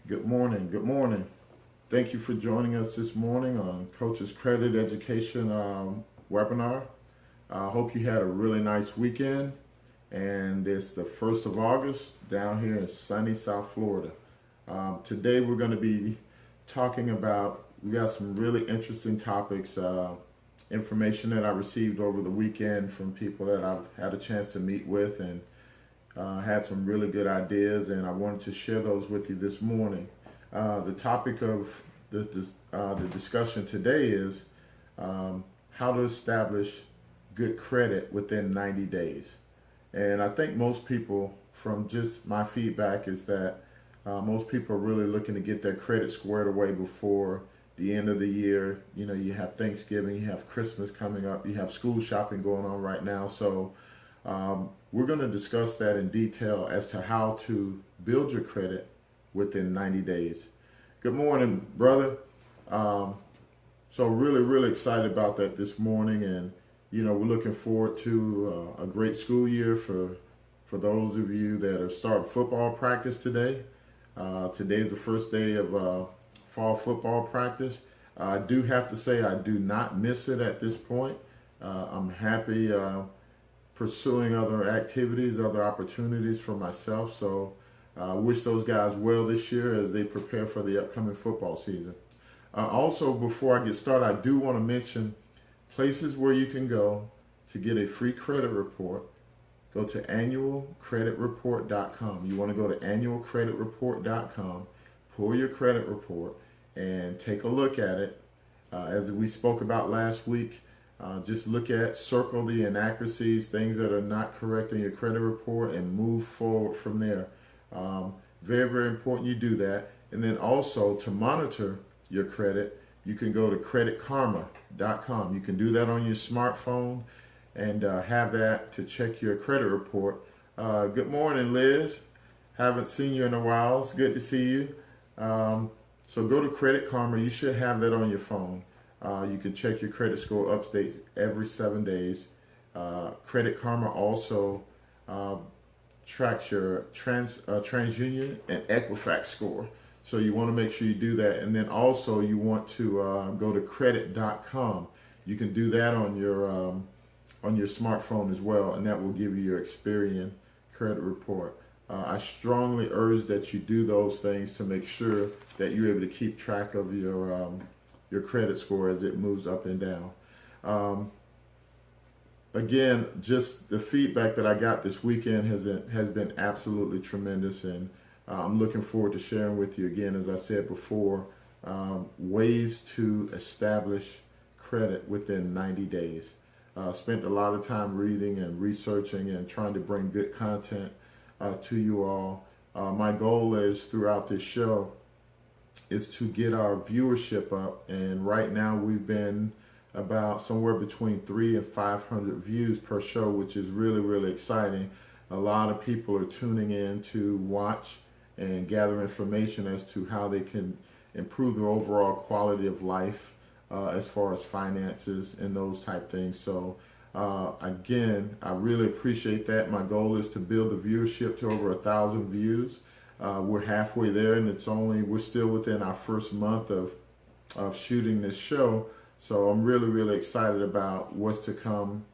Good morning. Good morning. Thank you for joining us this morning on Coach's Credit Education webinar. I hope you had a really nice weekend. And it's the 1st of August down here in sunny South Florida. Today we're going to be talking about, we got some really interesting topics, information that I received over the weekend from people that I've had a chance to meet with, and had some really good ideas, and I wanted to share those with you this morning. The topic of the discussion today is how to establish good credit within 90 days. And I think most people, from just my feedback, is that most people are really looking to get their credit squared away before the end of the year. You know, you have Thanksgiving, you have Christmas coming up, you have school shopping going on right now. So we're going to discuss that in detail as to how to build your credit within 90 days. Good morning, brother. So really excited about that this morning, and you know, we're looking forward to a great school year for those of you that are starting football practice today. Today is the first day of fall football practice. I do have to say I do not miss it at this point. I'm happy pursuing other activities, other opportunities for myself. So I wish those guys well this year as they prepare for the upcoming football season. Also, before I get started, I do want to mention places where you can go to get a free credit report. Go to annualcreditreport.com. You want to go to annualcreditreport.com, pull your credit report, and take a look at it. As we spoke about last week, just circle the inaccuracies, things that are not correct in your credit report, and move forward from there. Very important you do that. And then also, to monitor your credit, you can go to creditkarma.com. You can do that on your smartphone and have that to check your credit report. Good morning, Liz. Haven't seen you in a while. It's good to see you. So go to Credit Karma. You should have that on your phone. You can check your credit score updates every 7 days. Credit Karma also tracks your TransUnion and Equifax score. So you want to make sure you do that. And then also you want to go to credit.com. You can do that on your smartphone as well, and that will give you your Experian credit report. I strongly urge that you do those things to make sure that you're able to keep track of your credit score as it moves up and down. Again, just the feedback that I got this weekend has been absolutely tremendous, and I'm looking forward to sharing with you again, as I said before, ways to establish credit within 90 days. Spent a lot of time reading and researching and trying to bring good content to you all. My goal is, throughout this show, is to get our viewership up, and right now we've been about somewhere between 300 and 500 views per show, which is really exciting. A lot of people are tuning in to watch and gather information as to how they can improve their overall quality of life, as far as finances and those type things. So again, I really appreciate that. My goal is to build the viewership to over 1,000 views. We're halfway there, and we're still within our first month of shooting this show. So I'm really excited about what's to come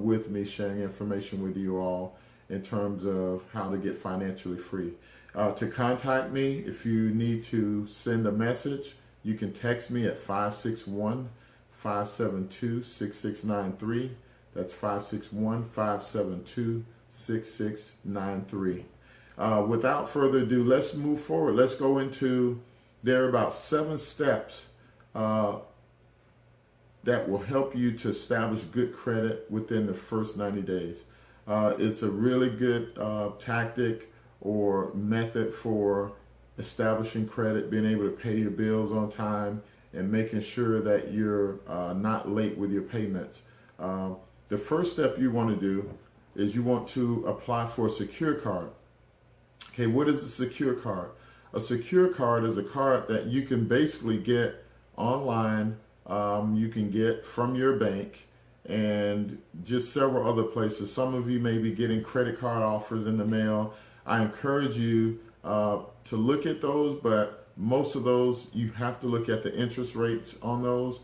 with me sharing information with you all in terms of how to get financially free. To contact me, if you need to send a message, you can text me at 561-572-6693. That's 561-572-6693. Without further ado, let's move forward. Let's go into, there are about 7 steps that will help you to establish good credit within the first 90 days. It's a really good tactic or method for establishing credit, being able to pay your bills on time, and making sure that you're not late with your payments. The first step you want to do is you want to apply for a secure card. Okay, what is a secure card? A secure card is a card that you can basically get online, you can get from your bank, and just several other places. Some of you may be getting credit card offers in the mail. I encourage you to look at those, but most of those you have to look at the interest rates on those.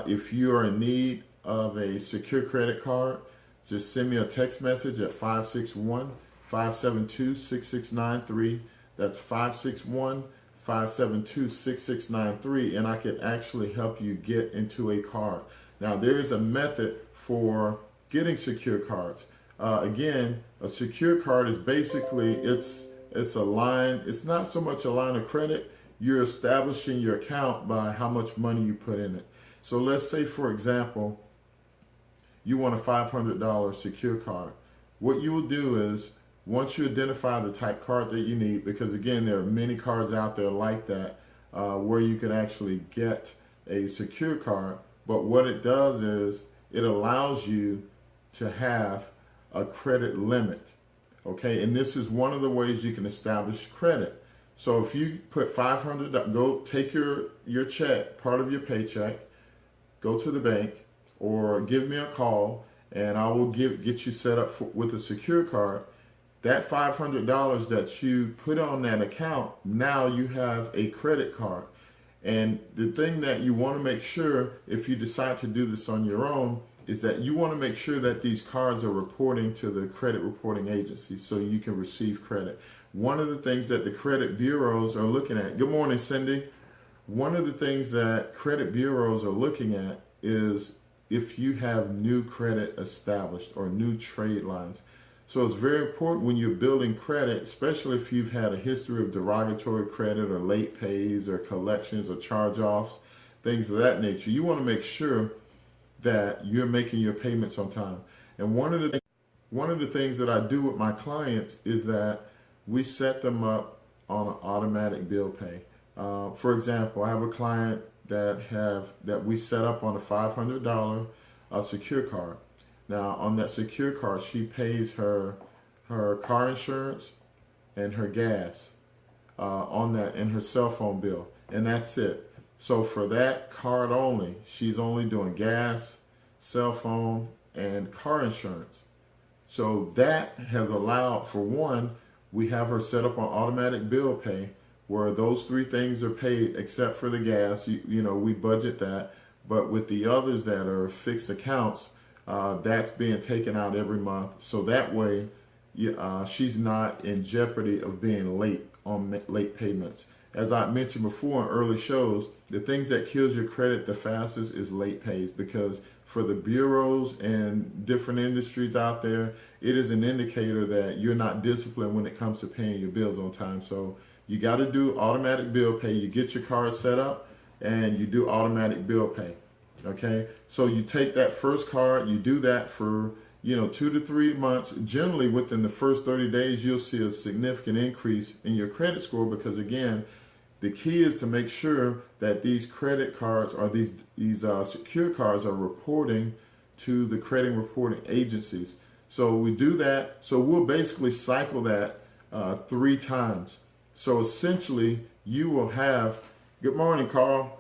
If you are in need of a secure credit card, just send me a text message at 561-572-6693. That's 561-572-6693, and I can actually help you get into a card. Now, there is a method for getting secure cards. Again, a secure card is basically, it's a line, it's not so much a line of credit. You're establishing your account by how much money you put in it. So let's say, for example, you want a $500 secure card. What you will do is, once you identify the type card that you need, because again, there are many cards out there like that, where you can actually get a secure card. But what it does is it allows you to have a credit limit. Okay, and this is one of the ways you can establish credit. So if you put $500, go take your check, part of your paycheck, go to the bank, or give me a call, and I will get you set up with a secure card. That $500 that you put on that account, now you have a credit card. And the thing that you want to make sure, if you decide to do this on your own, is that you want to make sure that these cards are reporting to the credit reporting agency so you can receive credit. One of the things that the credit bureaus are looking at, good morning, Cindy. One of the things that credit bureaus are looking at is if you have new credit established or new trade lines. So it's very important when you're building credit, especially if you've had a history of derogatory credit or late pays or collections or charge-offs, things of that nature. You want to make sure that you're making your payments on time. And one of the things that I do with my clients is that we set them up on an automatic bill pay. For example, I have a client that we set up on a $500 secure card. Now, on that secure card, she pays her car insurance and her gas on that, and her cell phone bill, and that's it. So for that card only, she's only doing gas, cell phone, and car insurance. So that has allowed, for one, we have her set up on automatic bill pay, where those three things are paid except for the gas. You know, we budget that, but with the others that are fixed accounts, that's being taken out every month. So that way, she's not in jeopardy of being late on late payments. As I mentioned before in early shows, the things that kills your credit the fastest is late pays, because for the bureaus and different industries out there, it is an indicator that you're not disciplined when it comes to paying your bills on time. So you got to do automatic bill pay. You get your card set up and you do automatic bill pay. Okay, so you take that first card, you do that for 2 to 3 months. Generally within the first 30 days, you'll see a significant increase in your credit score, because again, the key is to make sure that these credit cards or these secure cards are reporting to the credit reporting agencies. So we do that. So we'll basically cycle that 3 times. So essentially, you will have, good morning, Carl.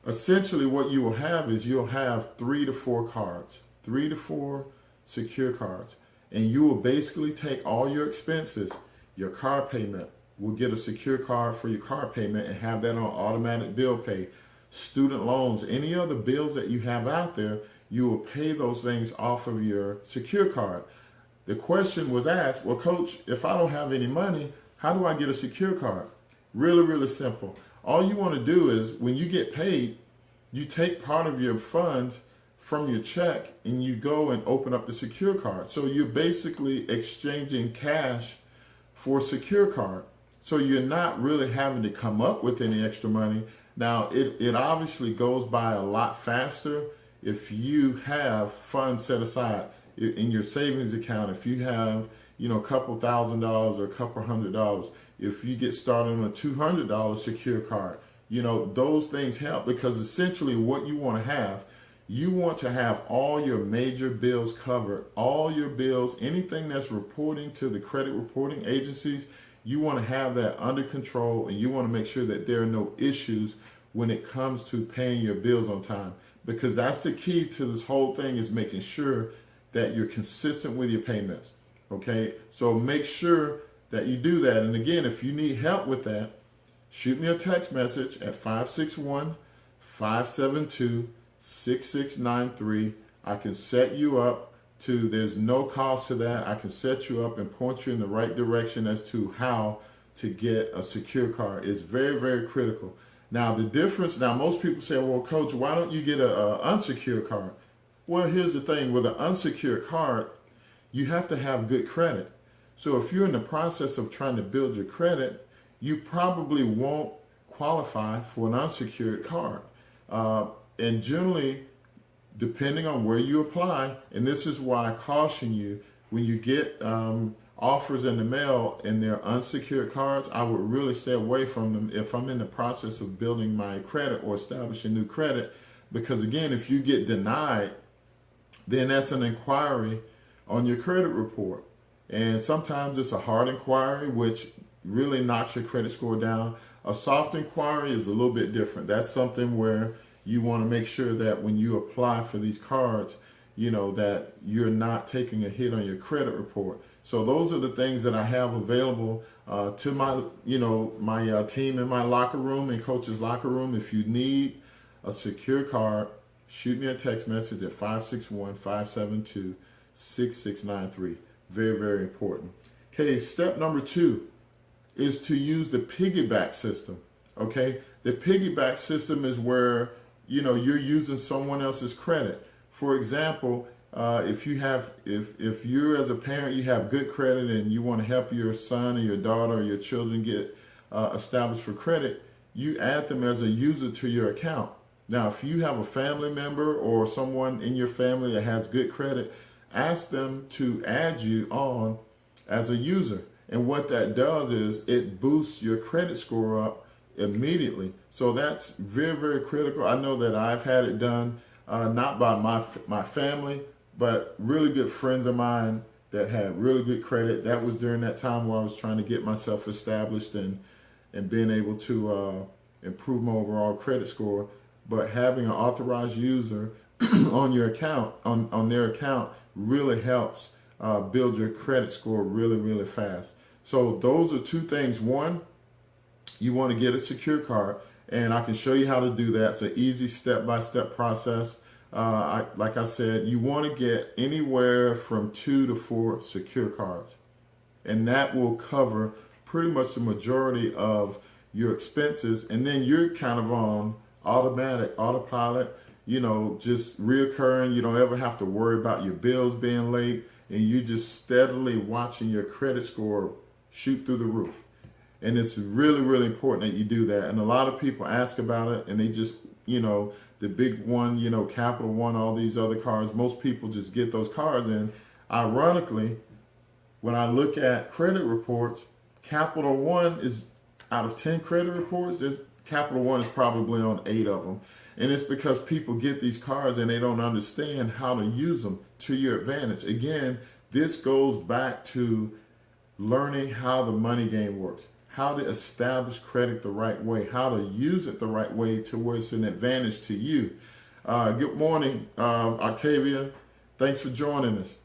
Essentially, what you will have is you'll have 3 to 4 cards, 3 to 4 secure cards, and you will basically take all your expenses, your car payment. We'll get a secure card for your car payment and have that on automatic bill pay. Student loans, any other bills that you have out there, you will pay those things off of your secure card. The question was asked, well, Coach, if I don't have any money, how do I get a secure card? Really, really simple. All you want to do is when you get paid, you take part of your funds from your check and you go and open up the secure card. So you're basically exchanging cash for a secure card. So you're not really having to come up with any extra money. Now, it obviously goes by a lot faster if you have funds set aside in your savings account. If you have, a couple $1,000s or a couple $100, if you get started on a $200 secure card, those things help, because essentially what you want to have all your major bills covered, all your bills, anything that's reporting to the credit reporting agencies. You want to have that under control, and you want to make sure that there are no issues when it comes to paying your bills on time, because that's the key to this whole thing, is making sure that you're consistent with your payments. Okay, so make sure that you do that. And again, if you need help with that, shoot me a text message at 561-572-6693. I can set you up there's no cost to that. I can set you up and point you in the right direction as to how to get a secure card. It's very, very critical. Now, the difference, most people say, well, Coach, why don't you get an unsecured card? Well, here's the thing. With an unsecured card, you have to have good credit. So if you're in the process of trying to build your credit, you probably won't qualify for an unsecured card. And generally, depending on where you apply, and this is why I caution you, when you get offers in the mail and they're unsecured cards, I would really stay away from them if I'm in the process of building my credit or establishing new credit. Because again, if you get denied, then that's an inquiry on your credit report. And sometimes it's a hard inquiry, which really knocks your credit score down. A soft inquiry is a little bit different. That's something where you want to make sure that when you apply for these cards, that you're not taking a hit on your credit report. So those are the things that I have available to my, my team in my locker room, in Coach's locker room. If you need a secure card, shoot me a text message at 561-572-6693. Very, very important. Okay, step number 2 is to use the piggyback system. Okay, the piggyback system is where you're using someone else's credit. For example, if you're as a parent, you have good credit and you want to help your son or your daughter or your children get established for credit, you add them as a user to your account. Now, if you have a family member or someone in your family that has good credit, ask them to add you on as a user. And what that does is it boosts your credit score up immediately. So that's very, very critical. I know that I've had it done, not by my family, but really good friends of mine that had really good credit. That was during that time where I was trying to get myself established and being able to improve my overall credit score. But having an authorized user on your account, on their account, really helps build your credit score really, really fast. So those are 2 things. One, you want to get a secure card, and I can show you how to do that. It's an easy step-by-step process. Like I said, you want to get anywhere from 2 to 4 secure cards, and that will cover pretty much the majority of your expenses, and then you're kind of on autopilot, just reoccurring. You don't ever have to worry about your bills being late, and you just steadily watching your credit score shoot through the roof. And it's really, really important that you do that. And a lot of people ask about it, and they just, the big one, Capital One, all these other cards, most people just get those cards. And ironically, when I look at credit reports, Capital One is, out of 10 credit reports, Capital One is probably on 8 of them. And it's because people get these cards and they don't understand how to use them to your advantage. Again, this goes back to learning how the money game works, how to establish credit the right way, how to use it the right way to where it's an advantage to you. Good morning, Octavia. Thanks for joining us.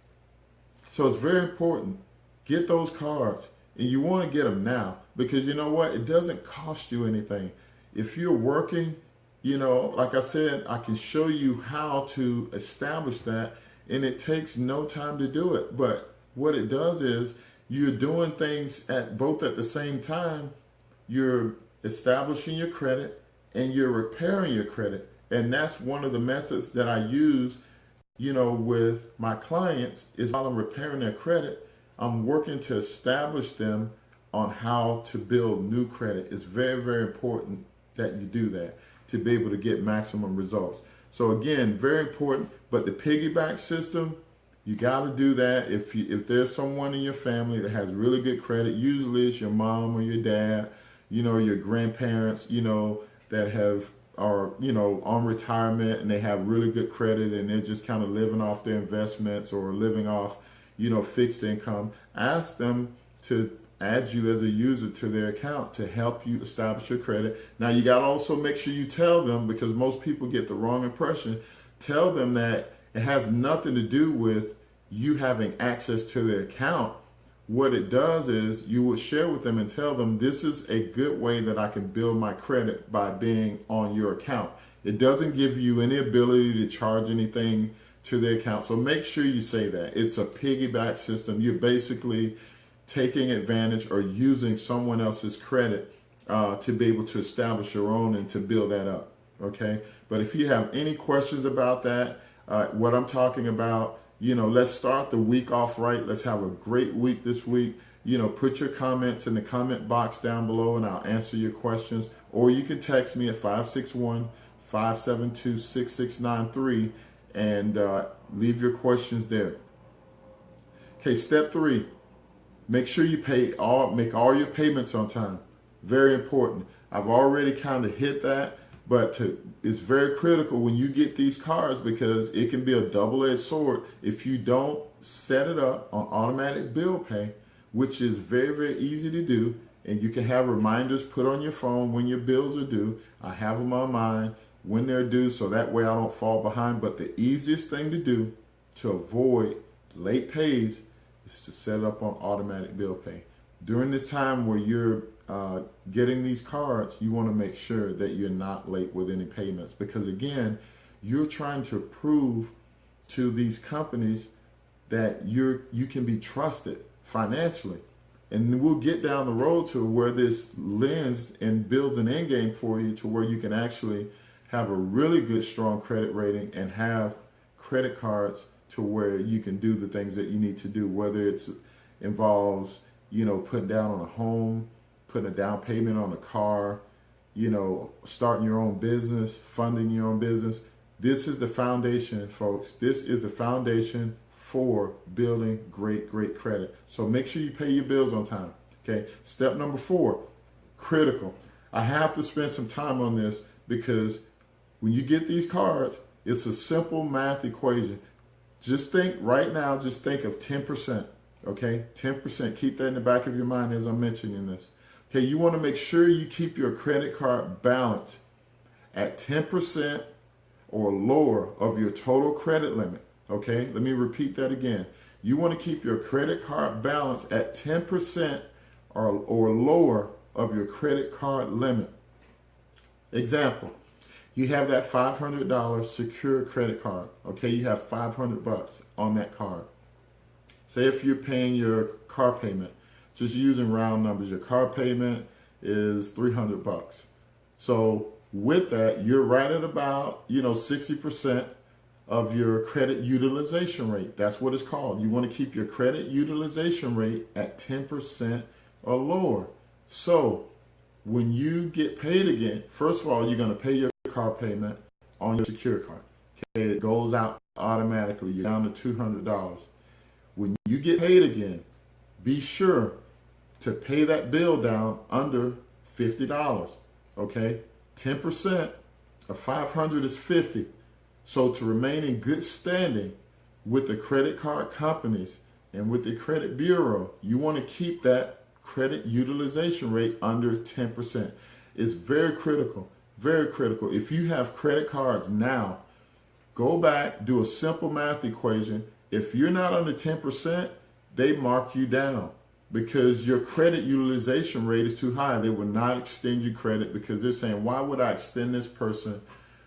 So it's very important. Get those cards, and you want to get them now, because you know what? It doesn't cost you anything. If you're working, like I said, I can show you how to establish that, and it takes no time to do it. But what it does is you're doing things both at the same time. You're establishing your credit and you're repairing your credit. And that's one of the methods that I use, with my clients, is while I'm repairing their credit, I'm working to establish them on how to build new credit. It's very, very important that you do that to be able to get maximum results. So again, very important. But the piggyback system, you got to do that. If there's someone in your family that has really good credit, usually it's your mom or your dad, your grandparents, that are on retirement and they have really good credit and they're just kind of living off their investments or living off, fixed income. Ask them to add you as a user to their account to help you establish your credit. Now, you got to also make sure you tell them, because most people get the wrong impression. Tell them that it has nothing to do with you having access to their account. what it does is you would share with them and tell them this is a good way that I can build my credit by being on your account. It doesn't give you any ability to charge anything to the account. So make sure you say that. It's a piggyback system. You're basically taking advantage or using someone else's credit to be able to establish your own and to build that up. Okay. But if you have any questions about that, what I'm talking about, let's start the week off right. Let's have a great week this week. Put your comments in the comment box down below and I'll answer your questions. Or you can text me at 561-572-6693 and leave your questions there. Okay, step 3. Make sure you make all your payments on time. Very important. I've already kind of hit that. But it's very critical when you get these cards because it can be a double-edged sword if you don't set it up on automatic bill pay, which is very, very easy to do. And you can have reminders put on your phone when your bills are due. I have them on mine when they're due so that way I don't fall behind. But the easiest thing to do to avoid late pays is to set it up on automatic bill pay. During this time where you're getting these cards, you want to make sure that you're not late with any payments because again, you're trying to prove to these companies that you can be trusted financially. And we'll get down the road to where this lends and builds an end game for you to where you can actually have a really good, strong credit rating and have credit cards to where you can do the things that you need to do, whether it involves putting down on a home, putting a down payment on a car, starting your own business, funding your own business. This is the foundation, folks. This is the foundation for building great, great credit. So make sure you pay your bills on time. Okay. Step number 4, critical. I have to spend some time on this because when you get these cards, it's a simple math equation. Just think right now, just think of 10%. Okay, 10%. Keep that in the back of your mind as I'm mentioning this. Okay, you want to make sure you keep your credit card balance at 10% or lower of your total credit limit. Okay, let me repeat that again. You want to keep your credit card balance at 10% or lower of your credit card limit. Example, you have that $500 secure credit card. Okay, you have $500 on that card. Say if you're paying your car payment, just using round numbers, your car payment is $300. So with that, you're right at about, 60% of your credit utilization rate. That's what it's called. You want to keep your credit utilization rate at 10% or lower. So when you get paid again, first of all, you're going to pay your car payment on your secure card. Okay, it goes out automatically. You're down to $200. When you get paid again, be sure to pay that bill down under $50. Okay, 10% of 500 is 50. So to remain in good standing with the credit card companies and with the credit bureau, you want to keep that credit utilization rate under 10%. It's very critical, very critical. If you have credit cards now, go back, do a simple math equation. If you're not under 10%, they mark you down because your credit utilization rate is too high. They will not extend you credit because they're saying, why would I extend this person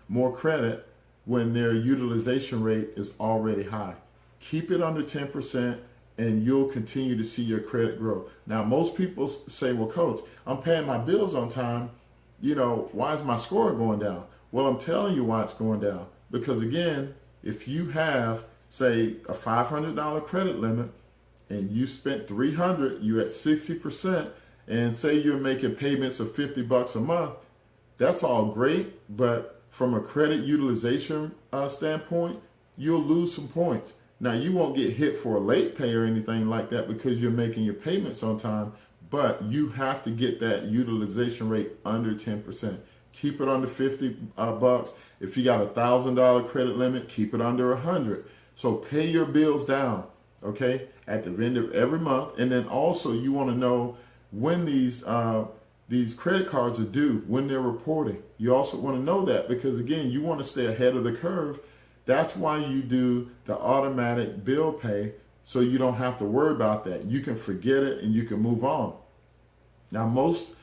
more credit when their utilization rate is already high? Keep it under 10% and you'll continue to see your credit grow. Now, most people say, well, coach, I'm paying my bills on time. Why is my score going down? Well, I'm telling you why it's going down. Because again, if you have, say, a $500 credit limit and you spent $300, you're at 60%, and say you're making payments of $50 a month, that's all great, but from a credit utilization standpoint, you'll lose some points. Now, you won't get hit for a late pay or anything like that because you're making your payments on time, but you have to get that utilization rate under 10%. Keep it under $50. If you got a $1,000 credit limit, keep it under 100. So pay your bills down, okay, at the end of every month. And then also you want to know when these credit cards are due, when they're reporting. You also want to know that because, again, you want to stay ahead of the curve. That's why you do the automatic bill pay so you don't have to worry about that. You can forget it and you can move on. Now, most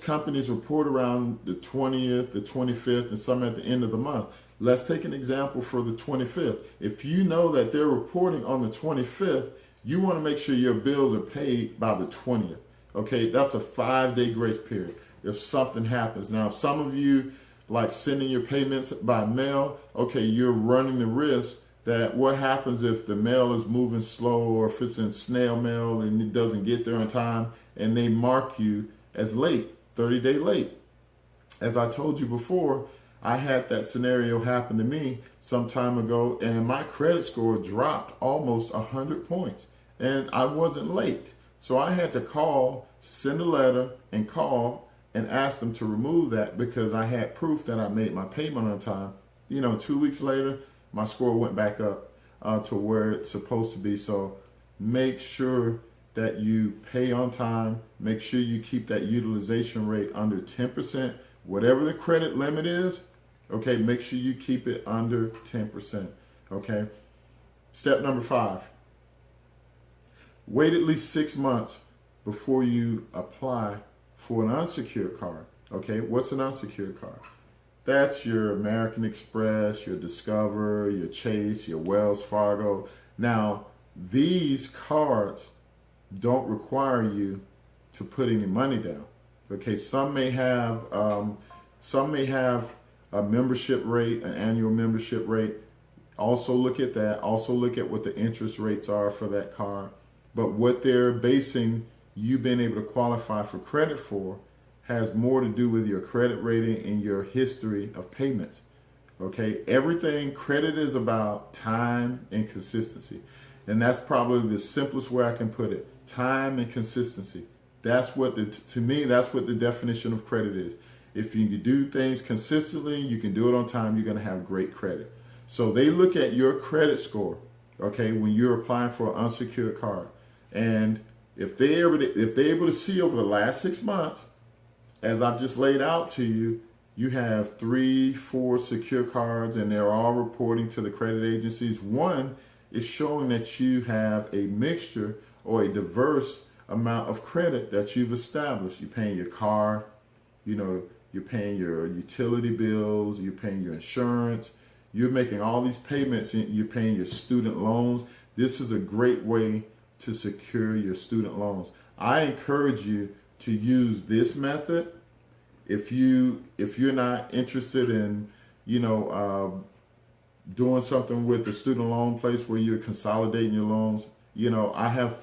companies report around the 20th, the 25th, and some at the end of the month. Let's take an example for the 25th. If you know that they're reporting on the 25th, you want to make sure your bills are paid by the 20th. Okay, that's a 5-day grace period if something happens. Now, if some of you like sending your payments by mail, okay, you're running the risk that what happens if the mail is moving slow, or if it's in snail mail and it doesn't get there in time and they mark you as late, 30-day late. As I told you before, I had that scenario happen to me some time ago, and my credit score dropped almost 100 points, and I wasn't late. So I had to call, send a letter, and call and ask them to remove that because I had proof that I made my payment on time. 2 weeks later, my score went back up to where it's supposed to be. So make sure that you pay on time. Make sure you keep that utilization rate under 10%. Whatever the credit limit is, okay, make sure you keep it under 10%. Okay. Step number 5. Wait at least 6 months before you apply for an unsecured card. Okay, what's an unsecured card? That's your American Express, your Discover, your Chase, your Wells Fargo. Now, these cards don't require you to put any money down. Okay, some may have a membership rate, an annual membership rate. Also look at that. Also look at what the interest rates are for that card. But what they're basing you being able to qualify for credit for has more to do with your credit rating and your history of payments. Okay, everything credit is about time and consistency. And that's probably the simplest way I can put it. Time and consistency. That's what to me, that's what the definition of credit is. If you can do things consistently, you can do it on time, you're going to have great credit. So they look at your credit score, okay, when you're applying for an unsecured card. And if they're able to see over the last 6 months, as I've just laid out to you, you have 3, 4 secure cards, and they're all reporting to the credit agencies. One is showing that you have a mixture or a diverse amount of credit that you've established. You're paying your car, you're paying your utility bills, you're paying your insurance, you're making all these payments, and you're paying your student loans. This is a great way to secure your student loans. I encourage you to use this method. If you're not interested in, doing something with the student loan place where you're consolidating your loans, I have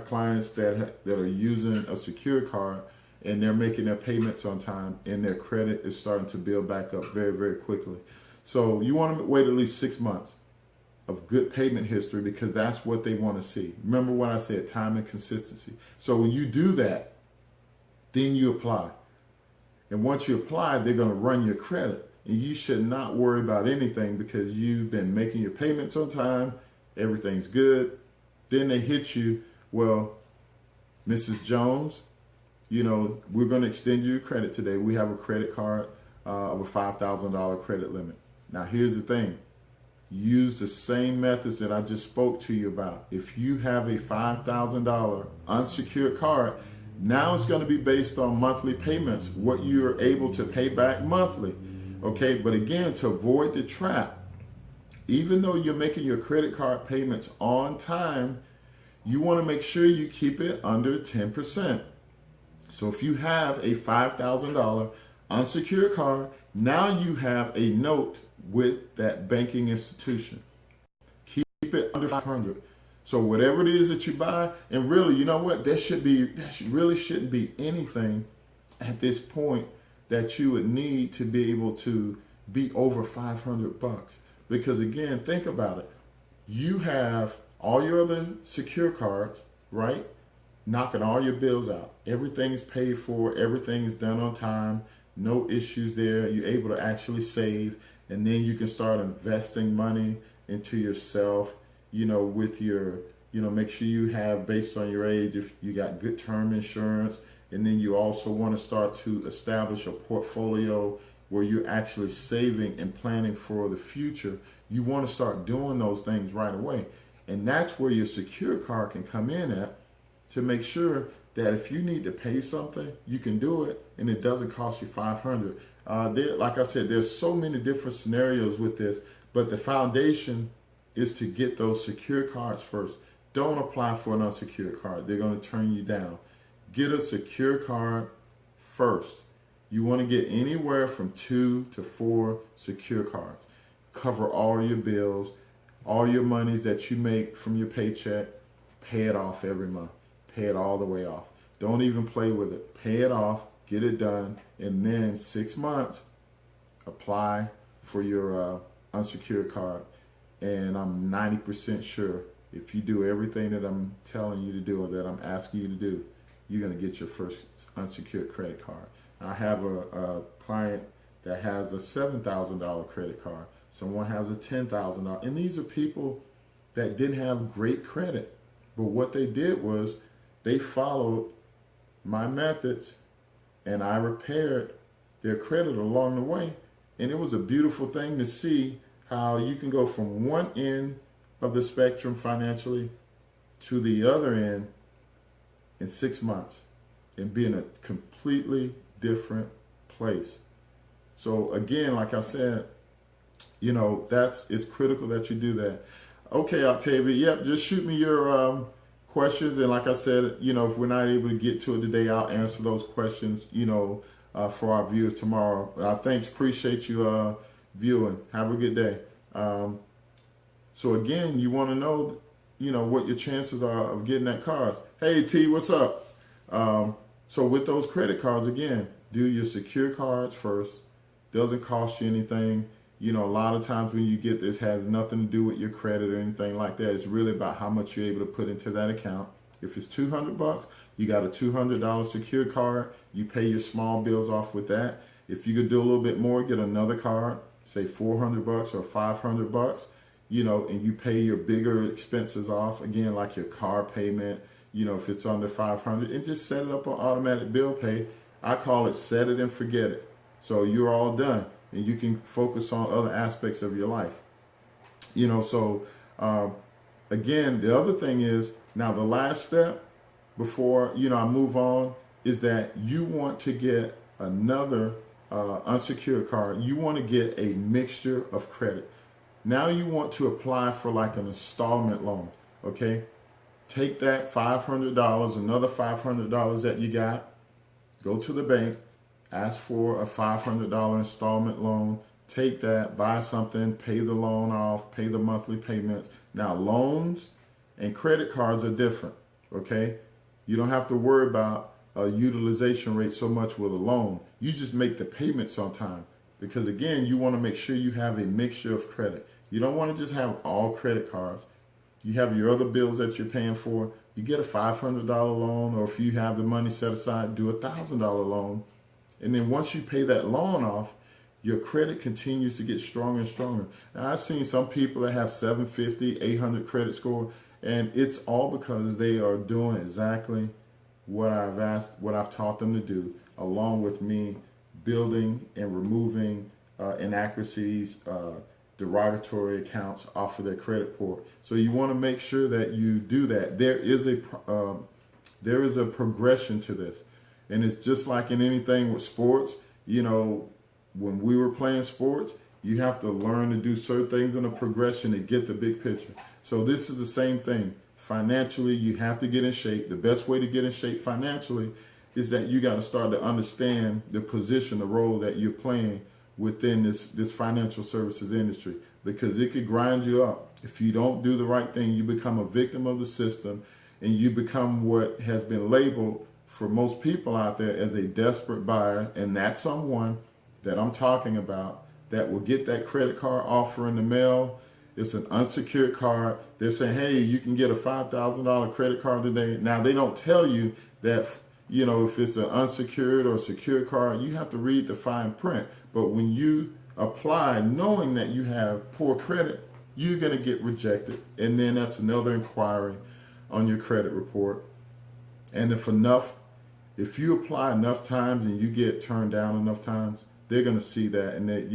clients that are using a secured card, and they're making their payments on time, and their credit is starting to build back up very, very quickly. So you want to wait at least 6 months of good payment history, because that's what they want to see. Remember what I said, time and consistency. So when you do that, then you apply. And once you apply, they're going to run your credit. And you should not worry about anything because you've been making your payments on time. Everything's good. Then they hit you, well, Mrs. Jones, we're going to extend you credit today. We have a credit card of a $5,000 credit limit. Now, here's the thing. Use the same methods that I just spoke to you about. If you have a $5,000 unsecured card, now it's going to be based on monthly payments, what you're able to pay back monthly. Okay, but again, to avoid the trap, even though you're making your credit card payments on time, you want to make sure you keep it under 10%. So if you have a $5,000 unsecured card, now you have a note with that banking institution. Keep it under 500. So whatever it is that you buy, and really, you know what, there really shouldn't be anything at this point that you would need to be able to be over $500. Because again, think about it. You have all your other secure cards, right? Knocking all your bills out. Everything's paid for, everything's done on time, no issues there. You're able to actually save, and then you can start investing money into yourself, with your, make sure you have, based on your age, if you got good term insurance, and then you also want to start to establish a portfolio where you're actually saving and planning for the future. You want to start doing those things right away. And that's where your secure card can come in at, to make sure that if you need to pay something, you can do it and it doesn't cost you $500. Like I said, there's so many different scenarios with this, but the foundation is to get those secure cards first. Don't apply for an unsecured card. They're going to turn you down. Get a secure card first. You want to get anywhere from 2 to 4 secure cards. Cover all your bills, all your monies that you make from your paycheck. Pay it off every month. Pay it all the way off. Don't even play with it. Pay it off, get it done, and then 6 months, apply for your unsecured card. And I'm 90% sure if you do everything that I'm telling you to do or that I'm asking you to do, you're going to get your first unsecured credit card. I have a client that has a $7,000 credit card. Someone has a $10,000. And these are people that didn't have great credit. But what they did was they followed my methods and I repaired their credit along the way. And it was a beautiful thing to see how you can go from one end of the spectrum financially to the other end in 6 months and be in a completely different place. So again, like I said, it's critical that you do that. Okay, Octavia, yep, just shoot me your questions. And like I said, if we're not able to get to it today, I'll answer those questions, for our viewers tomorrow. Thanks, appreciate you viewing. Have a good day. So again, you want to know, what your chances are of getting that card. Hey, T, what's up? So with those credit cards, again, do your secure cards first. Doesn't cost you anything. A lot of times when you get this, has nothing to do with your credit or anything like that. It's really about how much you're able to put into that account. If it's $200, you got a $200 secure card. You pay your small bills off with that. If you could do a little bit more, get another card, say $400 or $500, and you pay your bigger expenses off, again, like your car payment, if it's under $500, and just set it up on automatic bill pay. I call it set it and forget it. So you're all done and you can focus on other aspects of your life. Again, the other thing is, now the last step before, I move on, is that you want to get another unsecured card. You want to get a mixture of credit. Now you want to apply for like an installment loan, okay? Take that $500, another $500 that you got, go to the bank, ask for a $500 installment loan, take that, buy something, pay the loan off, pay the monthly payments. Now loans and credit cards are different, okay? You don't have to worry about a utilization rate so much with a loan. You just make the payments on time, because again, you want to make sure you have a mixture of credit. You don't want to just have all credit cards. You have your other bills that you're paying for. You get a $500 loan, or if you have the money set aside, do a $1,000 loan. And then once you pay that loan off, your credit continues to get stronger and stronger. Now, I've seen some people that have 750, 800 credit score, and it's all because they are doing exactly what I've taught them to do, along with me building and removing inaccuracies, derogatory accounts off of their credit report. So you want to make sure that you do that. There is a progression to this, and it's just like in anything with sports. When we were playing sports, you have to learn to do certain things in a progression to get the big picture. So this is the same thing. Financially, you have to get in shape. The best way to get in shape financially is that you got to start to understand the position, the role that you're playing within this financial services industry, because it could grind you up. If you don't do the right thing, you become a victim of the system, and you become what has been labeled for most people out there as a desperate buyer. And that's someone that I'm talking about that will get that credit card offer in the mail. It's an unsecured card. They're saying, hey, you can get a $5,000 credit card today. Now, they don't tell you that, if it's an unsecured or secured card, you have to read the fine print. But when you apply knowing that you have poor credit, you're going to get rejected. And then that's another inquiry on your credit report. And if you apply enough times and you get turned down enough times, they're going to see that, and that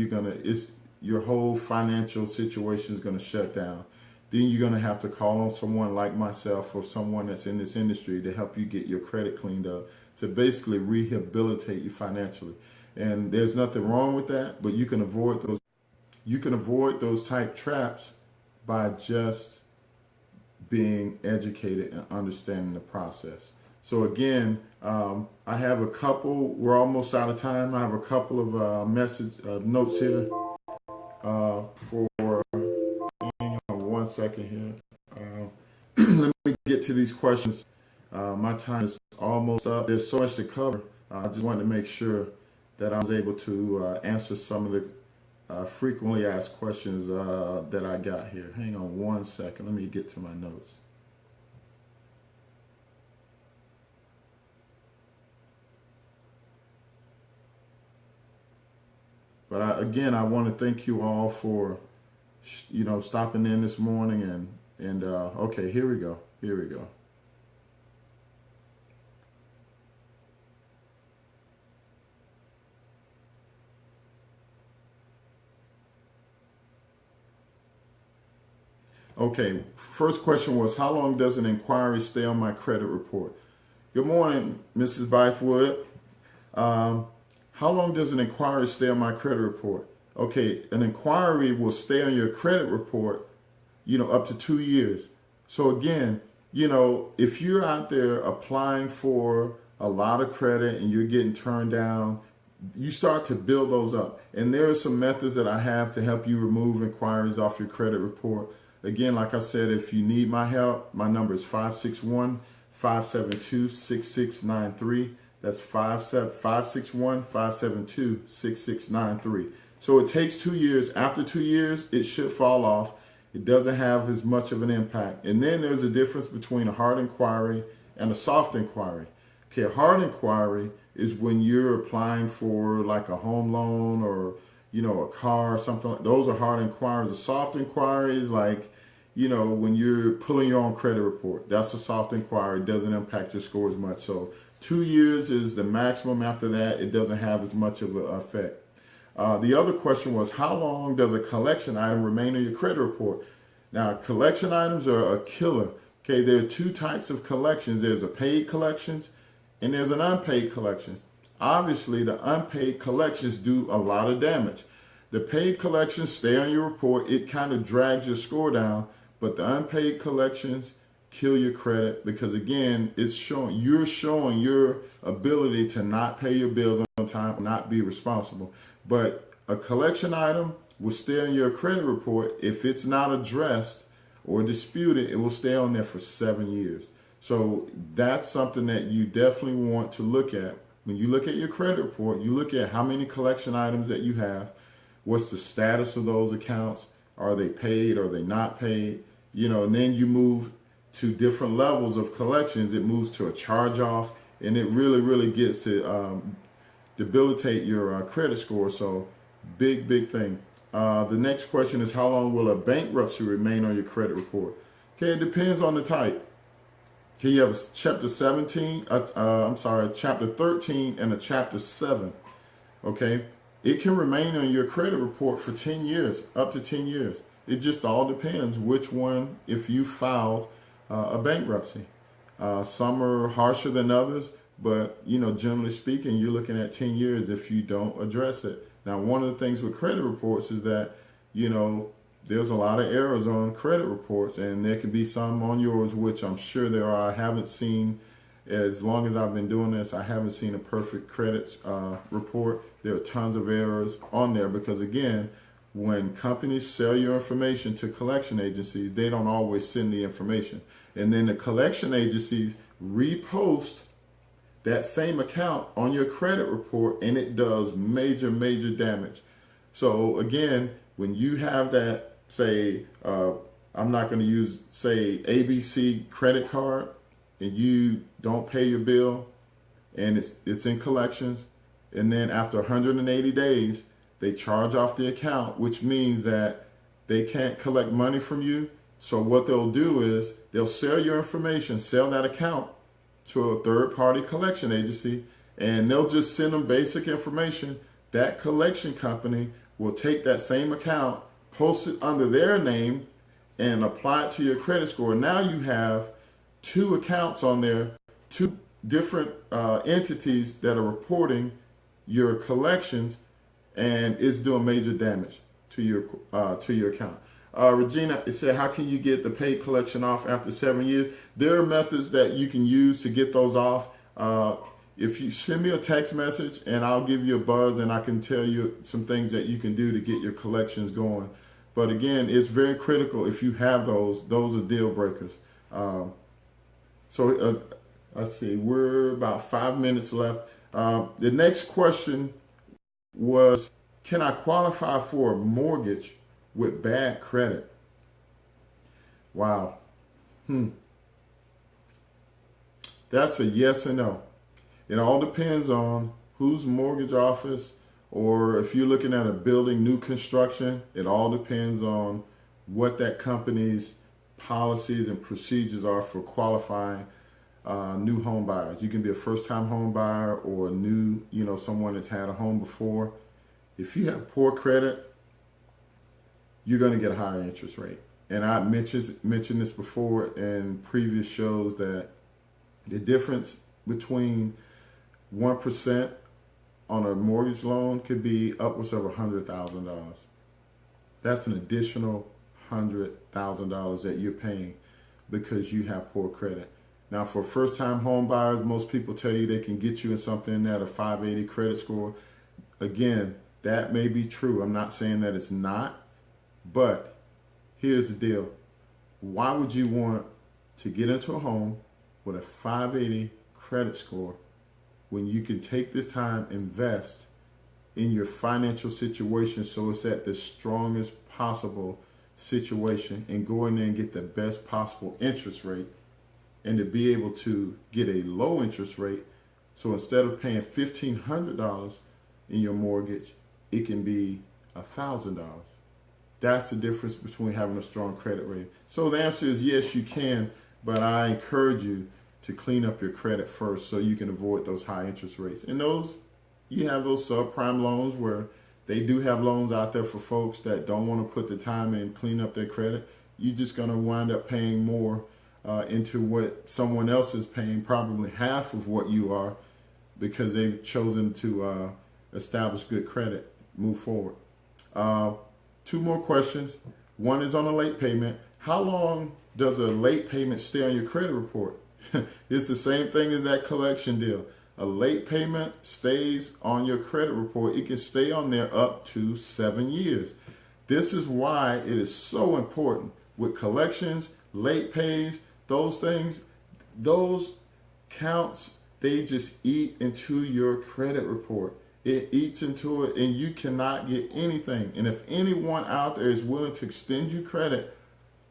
your whole financial situation is going to shut down. then you're going to have to call on someone like myself or someone that's in this industry to help you get your credit cleaned up, to basically rehabilitate you financially. And there's nothing wrong with that, but you can avoid those type traps by just being educated and understanding the process. So again, I have a couple, we're almost out of time. I have a couple of notes here for, hang on one second here. Let me get to these questions. My time is almost up. There's so much to cover. I just wanted to make sure that I was able to answer some of the frequently asked questions that I got here. Hang on one second. Let me get to my notes. But again, I want to thank you all for, stopping in this morning and okay, here we go. Here we go. Okay, first question was, how long does an inquiry stay on my credit report? Good morning, Mrs. Bythewood. How long does an inquiry stay on my credit report? Okay, an inquiry will stay on your credit report, up to 2 years. So again, if you're out there applying for a lot of credit and you're getting turned down, you start to build those up. And there are some methods that I have to help you remove inquiries off your credit report. Again, like I said, if you need my help, my number is 561-572-6693. That's 561-572-6693. So it takes 2 years. After 2 years, it should fall off. It doesn't have as much of an impact. And then there's a difference between a hard inquiry and a soft inquiry. Okay, a hard inquiry is when you're applying for like a home loan or, a car or something. Those are hard inquiries. A soft inquiry is like, when you're pulling your own credit report. That's a soft inquiry. It doesn't impact your score as much. So 2 years is the maximum. After that, it doesn't have as much of an effect. The other question was, how long does a collection item remain on your credit report? Now, collection items are a killer. Okay, there are two types of collections. There's a paid collections and there's an unpaid collections. Obviously, the unpaid collections do a lot of damage. The paid collections stay on your report. It kind of drags your score down, but the unpaid collections kill your credit because, again, you're showing your ability to not pay your bills on time, not be responsible. But a collection item will stay on your credit report. If it's not addressed or disputed, it will stay on there for 7 years. So that's something that you definitely want to look at. When you look at your credit report, you look at how many collection items that you have. What's the status of those accounts? Are they paid? Are they not paid? And then you move to different levels of collections. It moves to a charge off, and it really, really gets to debilitate your credit score. So big thing. The next question is, how long will a bankruptcy remain on your credit report? Okay, it depends on the type. Okay, you have chapter 13 and a chapter 7. Okay, it can remain on your credit report for 10 years, up to 10 years. It just all depends which one, if you filed a bankruptcy. Some are harsher than others, but generally speaking, you're looking at 10 years if you don't address it. Now, one of the things with credit reports is that, there's a lot of errors on credit reports, and there could be some on yours, which I'm sure there are. I haven't seen, as long as I've been doing this, I haven't seen a perfect credit report. There are tons of errors on there because, again, when companies sell your information to collection agencies, they don't always send the information. And then the collection agencies repost that same account on your credit report, and it does major damage. So again, when you have that, say, I'm not going to use, say, ABC credit card, and you don't pay your bill, and it's in collections, and then after 180 days, they charge off the account, which means that they can't collect money from you. So what they'll do is they'll sell your information, sell that account to a third-party collection agency, and they'll just send them basic information. That collection company will take that same account, post it under their name, and apply it to your credit score. Now you have two accounts on there, two different entities that are reporting your collections, and it's doing major damage to your account. Regina, it said, how can you get the paid collection off after 7 years? There are methods that you can use to get those off. If you send me a text message, and I'll give you a buzz, and I can tell you some things that you can do to get your collections going. But again, it's very critical. If you have those are deal breakers. Let's see, we're about 5 minutes left. The next question was, can I qualify for a mortgage with bad credit? Wow. That's a yes or no. It all depends on whose mortgage office, or if you're looking at a building, new construction, it all depends on what that company's policies and procedures are for qualifying new home buyers. You can be a first-time home buyer or a new, someone that's had a home before. If you have poor credit, you're going to get a higher interest rate. And I mentioned this before in previous shows, that the difference between 1% on a mortgage loan could be upwards of $100,000. That's an additional $100,000 that you're paying because you have poor credit. Now, for first-time home buyers, most people tell you they can get you in something at a 580 credit score. Again, that may be true. I'm not saying that it's not, but here's the deal. Why would you want to get into a home with a 580 credit score when you can take this time, invest in your financial situation so it's at the strongest possible situation, and go in there and get the best possible interest rate, and to be able to get a low interest rate? So instead of paying $1,500 in your mortgage, it can be $1,000. That's the difference between having a strong credit rating. So the answer is yes, you can, but I encourage you to clean up your credit first so you can avoid those high interest rates. And you have those subprime loans where they do have loans out there for folks that don't want to put the time in, clean up their credit. You're just going to wind up paying more into what someone else is paying, probably half of what you are, because they've chosen to establish good credit, move forward. Two more questions. One is on a late payment. How long does a late payment stay on your credit report? It's the same thing as that collection deal. A late payment stays on your credit report. It can stay on there up to 7 years. This is why it is so important with collections, late pays, those things, those counts, they just eat into your credit report. It eats into it, and you cannot get anything. And if anyone out there is willing to extend you credit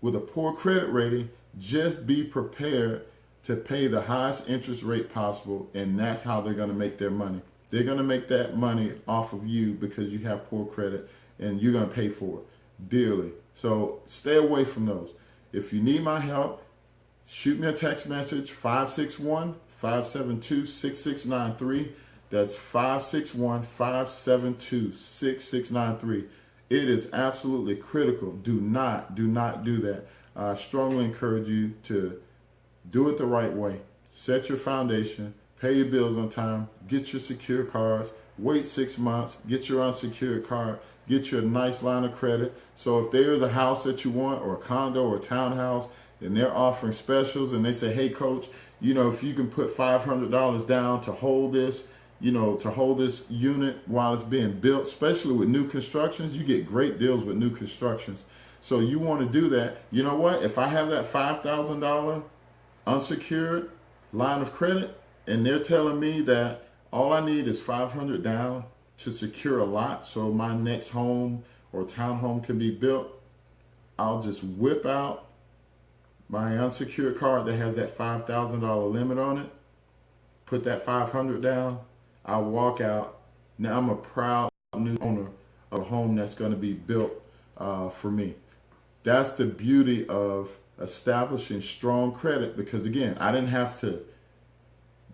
with a poor credit rating, just be prepared to pay the highest interest rate possible, and that's how they're going to make their money. They're going to make that money off of you because you have poor credit, and you're going to pay for it dearly. So stay away from those. If you need my help, shoot me a text message, 561-572-6693. That's 561-572-6693. It is absolutely critical. Do not do that. I strongly encourage you to do it the right way. Set your foundation, pay your bills on time, get your secure cards, wait 6 months, get your unsecured card, get your nice line of credit. So if there is a house that you want, or a condo or a townhouse, and they're offering specials, and they say, hey coach, if you can put $500 down to hold this, to hold this unit while it's being built, especially with new constructions, you get great deals with new constructions. So you want to do that. You know what? If I have that $5,000 unsecured line of credit, and they're telling me that all I need is $500 down to secure a lot so my next home or townhome can be built, I'll just whip out my unsecured card that has that $5,000 limit on it, put that $500 down, I'll walk out. Now I'm a proud new owner of a home that's going to be built for me. That's the beauty of establishing strong credit, because again, I didn't have to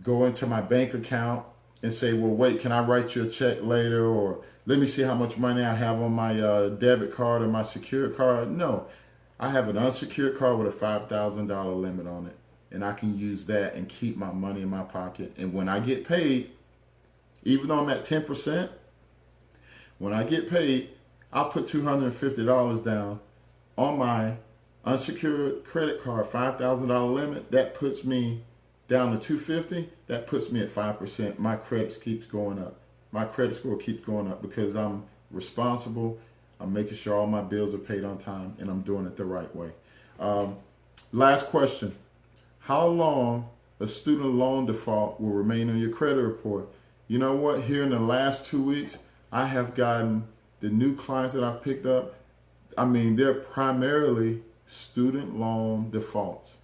go into my bank account and say, well, wait, can I write you a check later? Or let me see how much money I have on my debit card or my secured card. No, I have an unsecured card with a $5,000 limit on it, and I can use that and keep my money in my pocket. And when I get paid, even though I'm at 10%, when I get paid, I'll put $250 down on my unsecured credit card, $5,000 limit. That puts me down to $250. That puts me at 5%. My credit keeps going up. My credit score keeps going up because I'm responsible. I'm making sure all my bills are paid on time, and I'm doing it the right way. Last question. How long a student loan default will remain on your credit report? You know what? Here in the last 2 weeks, I have gotten the new clients that I've picked up. I mean, they're primarily student loan defaults.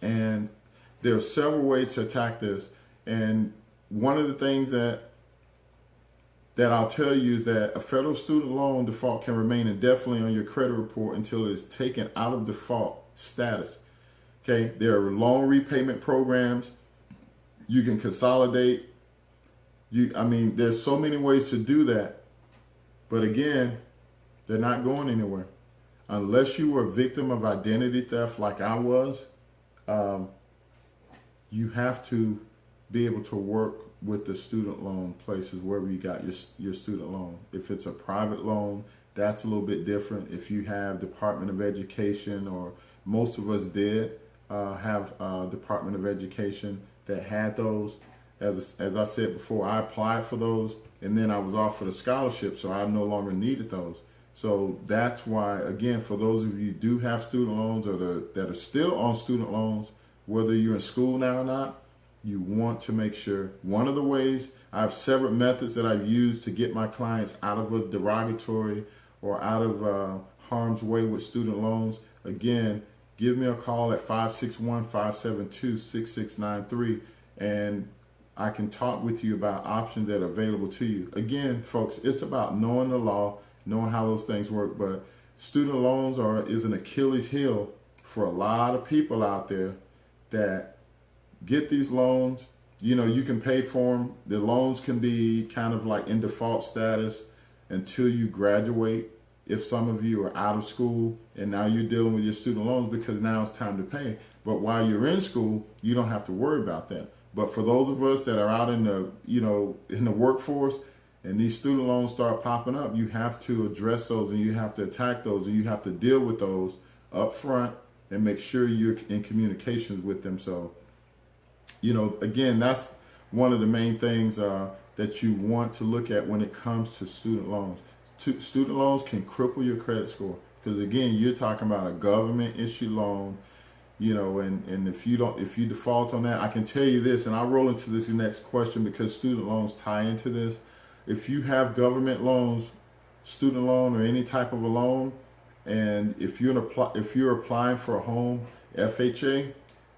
And there are several ways to attack this. And one of the things that I'll tell you is that a federal student loan default can remain indefinitely on your credit report until it is taken out of default status. Okay, there are loan repayment programs. You can consolidate. There's so many ways to do that. But again, they're not going anywhere. Unless you were a victim of identity theft like I was, you have to be able to work with the student loan places wherever you got your student loan. If it's a private loan, that's a little bit different. If you have Department of Education, or most of us did have Department of Education that had those. As I said before, I applied for those, and then I was offered a scholarship, so I no longer needed those. So that's why, again, for those of you who do have student loans or that are still on student loans, whether you're in school now or not, you want to make sure. One of the ways, I have several methods that I've used to get my clients out of a derogatory or out of harm's way with student loans. Again, give me a call at 561-572-6693, and I can talk with you about options that are available to you. Again, folks, it's about knowing the law, knowing how those things work. But student loans is an Achilles heel for a lot of people out there that get these loans. You know, you can pay for them. The loans can be kind of like in default status until you graduate. If some of you are out of school and now you're dealing with your student loans because now it's time to pay. But while you're in school, you don't have to worry about that. But for those of us that are out in the, in the workforce, and these student loans start popping up, you have to address those, and you have to attack those, and you have to deal with those up front and make sure you're in communications with them. So, again, that's one of the main things that you want to look at when it comes to student loans. Student loans can cripple your credit score because, again, you're talking about a government issued loan. And if you default on that, I can tell you this, and I'll roll into this next question because student loans tie into this. If you have government loans, student loan or any type of a loan, and if you're applying for a home, FHA,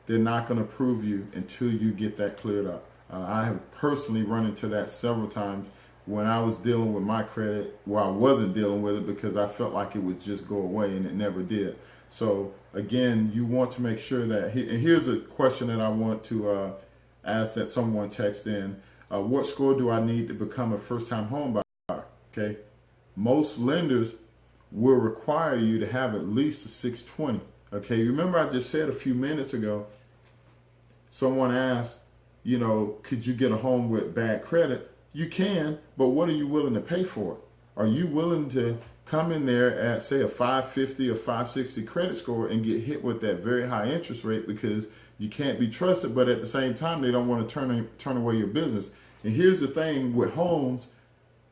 they're not going to approve you until you get that cleared up. I have personally run into that several times when I was dealing with my credit, where I wasn't dealing with it because I felt like it would just go away, and it never did. So again, you want to make sure that, and here's a question that I want to ask that someone text in. What score do I need to become a first-time home buyer? Okay, most lenders will require you to have at least a 620. Okay, remember I just said a few minutes ago, someone asked, could you get a home with bad credit? You can, but what are you willing to pay for it? Are you willing to come in there at, say, a 550 or 560 credit score and get hit with that very high interest rate because you can't be trusted, but at the same time, they don't want to turn away your business? And here's the thing with homes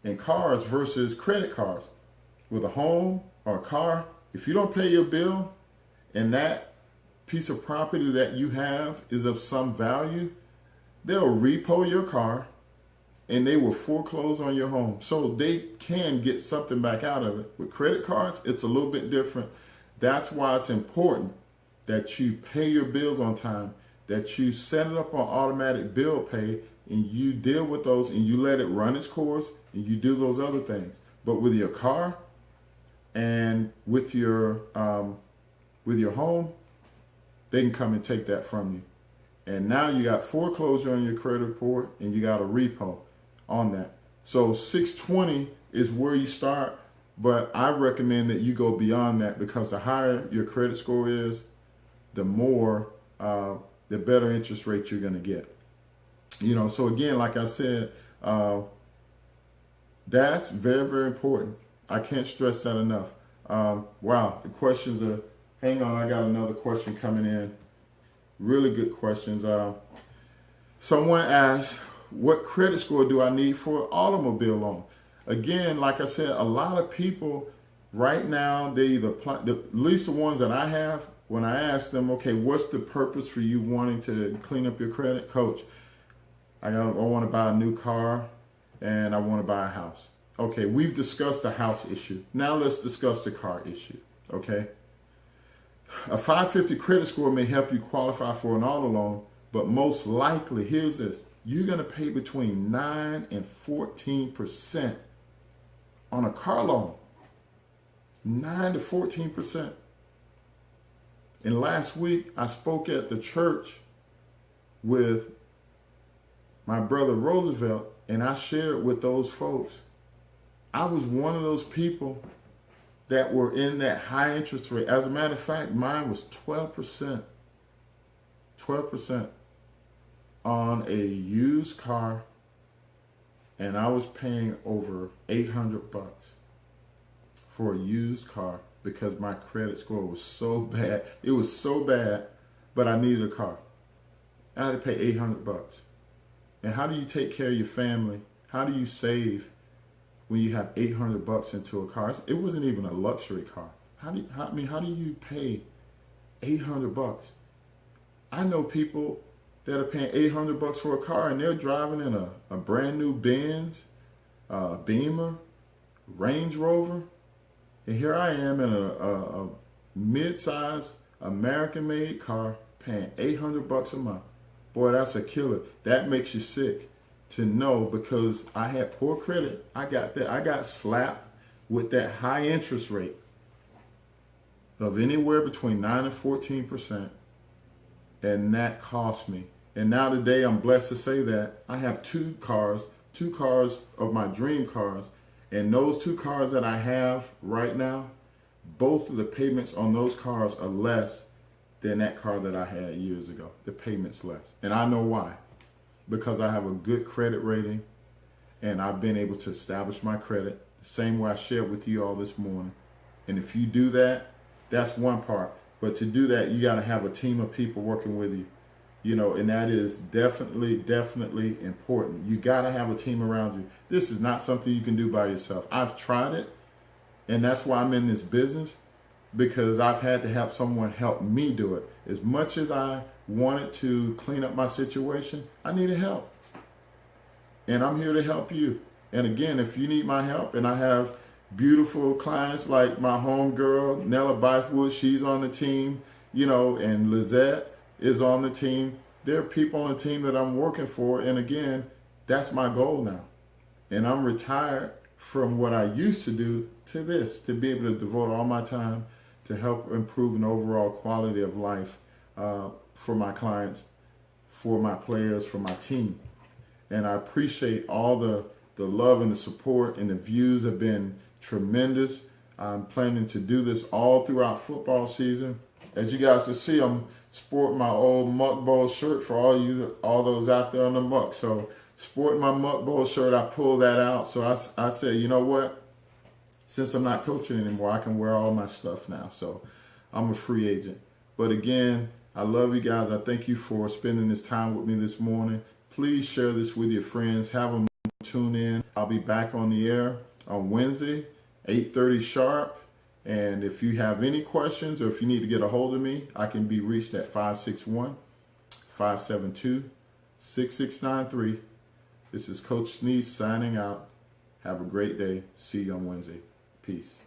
and cars versus credit cards. With a home or a car, if you don't pay your bill and that piece of property that you have is of some value, they'll repo your car and they will foreclose on your home. So they can get something back out of it. With credit cards, it's a little bit different. That's why it's important that you pay your bills on time, that you set it up on automatic bill pay, and you deal with those and you let it run its course and you do those other things. But with your car and with your home, they can come and take that from you. And now you got foreclosure on your credit report and you got a repo on that. So 620 is where you start, But I recommend that you go beyond that, because the higher your credit score is, the more, the better interest rate you're going to get. So again, like I said, that's very, very important. I can't stress that enough. Wow, the questions are, hang on, I got another question coming in. Really good questions. Someone asked, what credit score do I need for an automobile loan? Again, like I said, a lot of people right now, they either at least the ones that I have, when I ask them, okay, what's the purpose for you wanting to clean up your credit? Coach, I want to buy a new car and I want to buy a house. Okay, we've discussed the house issue. Now let's discuss the car issue, okay? A 550 credit score may help you qualify for an auto loan, but most likely, here's this, you're going to pay between 9 and 14% on a car loan. 9 to 14%. And last week, I spoke at the church with my brother Roosevelt, and I shared with those folks, I was one of those people that were in that high interest rate. As a matter of fact, mine was 12%. 12% on a used car, and I was paying over $800 for a used car because my credit score was so bad. It was so bad, but I needed a car. I had to pay $800. And how do you take care of your family? How do you save when you have $800 into a car? It wasn't even a luxury car. How do you pay $800? I know people that are paying $800 for a car and they're driving in a brand new Benz, Beamer, Range Rover, and here I am in a mid-size American-made car paying $800 a month. Boy, that's a killer. That makes you sick to know, because I had poor credit. I got slapped with that high interest rate of anywhere between 9 and 14%, and that cost me. And now today, I'm blessed to say that I have two cars of my dream cars, and those two cars that I have right now, both of the payments on those cars are less than that car that I had years ago. The payment's less. And I know why. Because I have a good credit rating, and I've been able to establish my credit the same way I shared with you all this morning. And if you do that, that's one part. But to do that, you got to have a team of people working with you. And that is definitely important. You got to have a team around you. This is not something you can do by yourself. I've tried it, and that's why I'm in this business, because I've had to have someone help me do it. As much as I wanted to clean up my situation, I needed help. And I'm here to help you. And again, if you need my help, and I have beautiful clients like my homegirl, Nella Bythewood, she's on the team, and Lizette is on the team. There are people on the team that I'm working for. And again, that's my goal now. And I'm retired from what I used to do to this, to be able to devote all my time to help improve an overall quality of life for my clients, for my players, for my team. And I appreciate all the love and the support, and the views have been tremendous. I'm planning to do this all throughout football season. As you guys can see, I'm sporting my old Muck Bowl shirt for all those out there on the muck. So sporting my Muck Bowl shirt, I pulled that out. So I said, you know what? Since I'm not coaching anymore, I can wear all my stuff now. So I'm a free agent. But again, I love you guys. I thank you for spending this time with me this morning. Please share this with your friends. Have them tune in. I'll be back on the air on Wednesday, 8:30 sharp. And if you have any questions, or if you need to get a hold of me, I can be reached at 561-572-6693. This is Coach Sneeze signing out. Have a great day. See you on Wednesday. Peace.